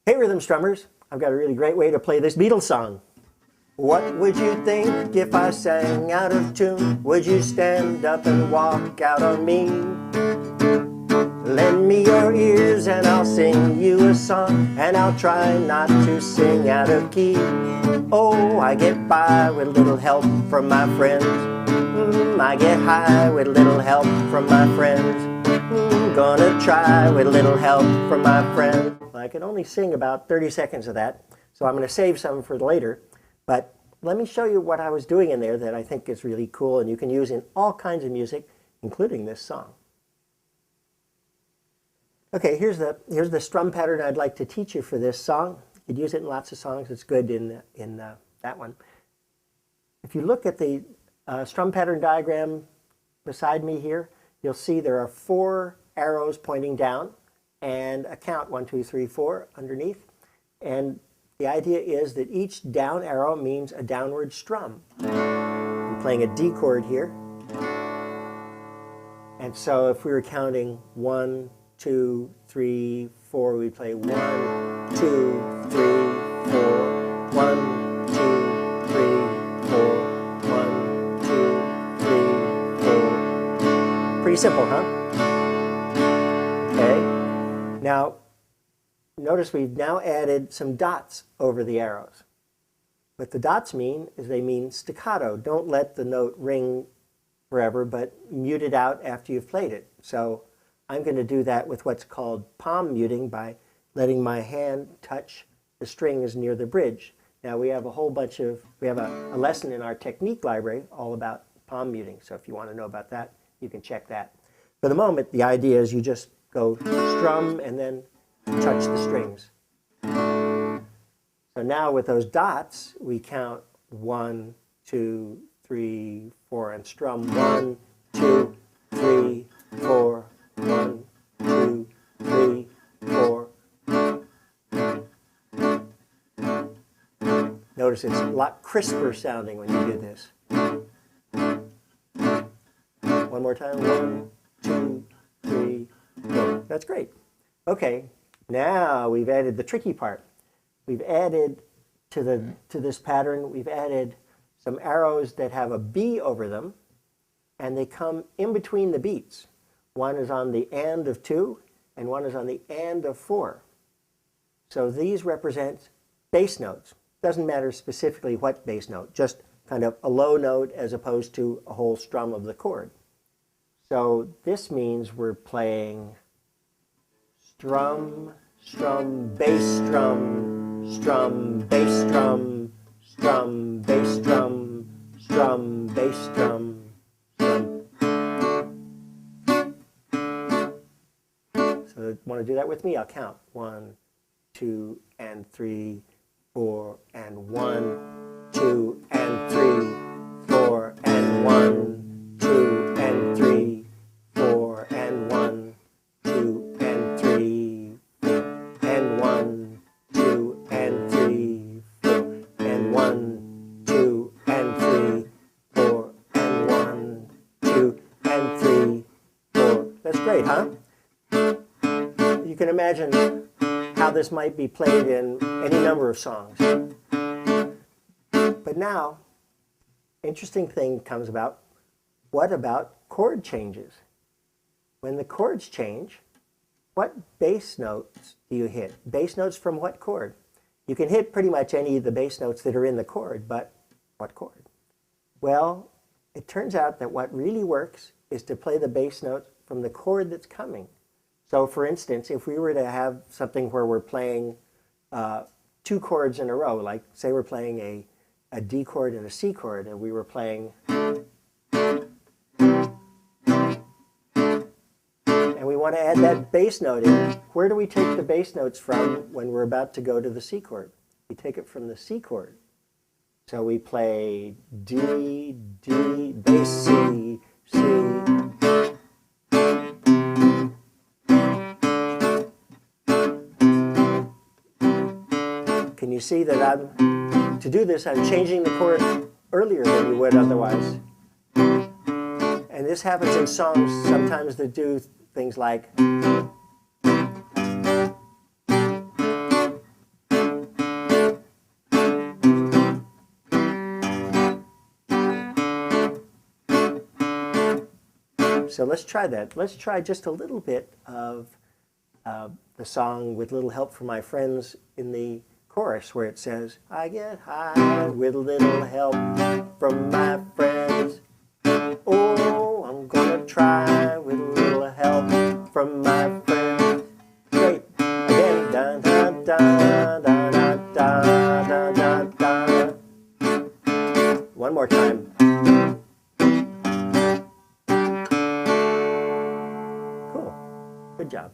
Hey rhythm strummers, I've got a really great way to play this Beatles song. What would you think if I sang out of tune? Would you stand up and walk out on me? Lend me your ears and I'll sing you a song, and I'll try not to sing out of key. Oh, I get by with a little help from my friends. I get high with a little help from my friends. Gonna try with a little help from my friends. I can only sing about 30 seconds of that, so I'm going to save some for later. But let me show you what I was doing in there that I think is really cool and you can use in all kinds of music, including this song. Okay, here's the strum pattern I'd like to teach you for this song. You could use it in lots of songs. It's good in that one. If you look at the strum pattern diagram beside me here, you'll see there are 4 arrows pointing down and a count 1, 2, 3, 4 underneath. And the idea is that each down arrow means a downward strum. I'm playing a D chord here. And so if we were counting 1, 2, 3, 4, we'd play 1, 2, 3, 4, 1, 2, 3, 4, 1, 2, 3, 4. Pretty simple, huh? Okay. Now, notice we've now added some dots over the arrows. What the dots mean is they mean staccato. Don't let the note ring forever, but mute it out after you've played it. So I'm going to do that with what's called palm muting by letting my hand touch the strings near the bridge. Now we have a lesson in our technique library all about palm muting. So if you want to know about that, you can check that. For the moment, the idea is you just go strum and then touch the strings. So now with those dots, we count 1, 2, 3, 4, and strum 1, 2, 3, 4, 1, 2, 3, 4. Notice it's a lot crisper sounding when you do this. One more time. 1, 2, 3, 4. That's great. Okay, now we've added the tricky part. We've added to this pattern, we've added some arrows that have a B over them, and they come in between the beats. One is on the and of 2, and one is on the and of 4. So these represent bass notes. Doesn't matter specifically what bass note, just kind of a low note as opposed to a whole strum of the chord. So this means we're playing strum, strum, bass strum, strum, bass strum, strum, bass strum, strum, bass strum, strum. So want to do that with me? I'll count 1, 2, and 3, 4, and 1, 2, and 3, 4, and 1, 2, and 3, 4, and 1, 2, and 3, 4, and 1, 2, and 3, 4, and 1, 2, and 3, 4, and 1, 2, and 3, 4. That's great, huh? You can imagine how this might be played in any number of songs. But now, interesting thing comes about. What about chord changes? When the chords change, what bass notes do you hit? Bass notes from what chord? You can hit pretty much any of the bass notes that are in the chord, but what chord? Well, it turns out that what really works is to play the bass notes from the chord that's coming. So for instance, if we were to have something where we're playing 2 chords in a row, like say we're playing a D chord and a C chord, and we were playing, and we want to add that bass note in, where do we take the bass notes from when we're about to go to the C chord? We take it from the C chord. So we play D, D, bass C, C. Can you see that to do this, I'm changing the chord earlier than you would otherwise. And this happens in songs sometimes that do things like So let's try that. Let's try just a little bit of the song with little help from my friends in the chorus where it says, I get high with a little help from my friends. Oh, I'm gonna try with a little help from my friends. Great. Again. Da da da da da da da da. One more time. Cool. Good job.